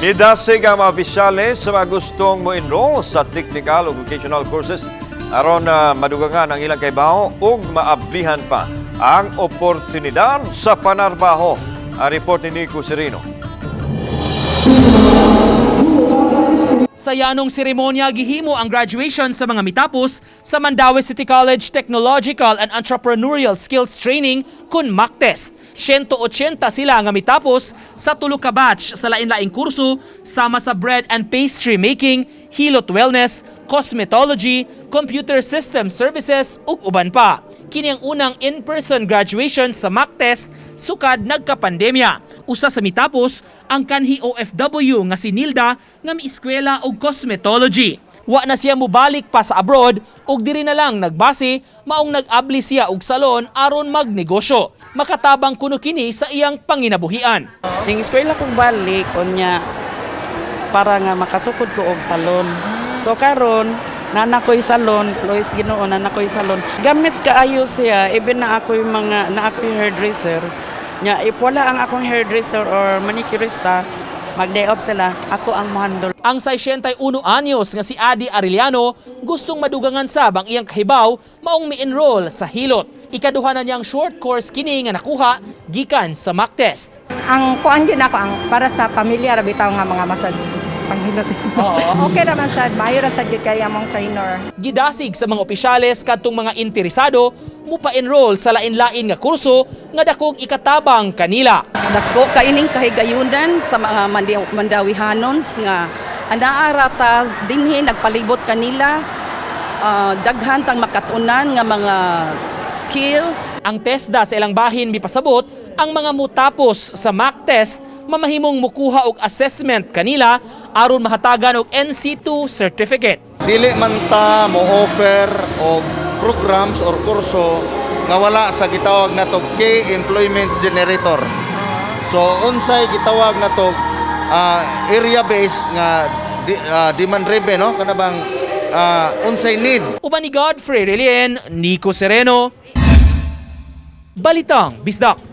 Nidasig ang mga opisyales sa mga gustong mo-enroll sa technical o vocational courses aron madugangan ang ilang kaybaho ug maablihan pa ang oportunidad sa panarbaho. Ang report ni Nico Sereno. Sa yanong seremonya, gihimo ang graduation sa mga mitapos sa Mandaue City College Technological and Entrepreneurial Skills Training kun MACTEST. 180 sila nga mitapos sa tulo ka batch sa lain-laing kurso sama sa bread and pastry making, hilot wellness, cosmetology, computer system services ug uban pa. Kini ang unang in-person graduation sa MACTEST sukad nagka-pandemya. Usa sa mitapos ang kanhi OFW nga si Nilda nga mieskwela og cosmetology. Wa na siya mubalik pa sa abroad ug diri na lang nagbase maong nag-abli siya og salon aron magnegosyo. Makatabang kuno kini sa iyang panginabuhian. Yung eskwela kong balik unya para nga makatukod ko og salon. So karon nana ko'y salon, Lois Ginoo, nana ko'y salon. Gamit kaayo siya, even na ako'y hairdresser. Nya, if wala ang akong hairdresser or manicurista, mag-day off sila, ako ang mohandol. Ang 61 anyos nga si Adi Arellano gustong madugangan sab ang iyang kahibaw maong mi-enroll sa hilot. Ikaduha na niyang short course kini nga nakuha gikan sa MACTEST. Ang kuan gyud ako ang para sa pamilya ra bitaw nga mga massage panghilot. Okay ra man sad, maayo ra sad gyud kay among trainer. Gidasig sa mga opisyales kadtong mga interesado mupa-enroll sa lain-lain nga kurso nga dakog ikatabang kanila. Dako kaining kahigayunan sa mga Mandawihanons nga anaa ta dinhi nagpalibot kanila daghan tang makatunan nga mga skills. Ang TESDA sa ilang bahin mipasabot ang mga mutapos sa MACTEST mamahimong mukuha og assessment kanila aron mahatagan og NC2 certificate. Dili man ta mo offer og programs or kurso nga wala sa gitawag natog key employment generator. So unsay gitawag natog area based nga demand driven, no, kana bang unsay need. Uban ni Godfrey Relien, Nico Sereno, Balitang Bisdak.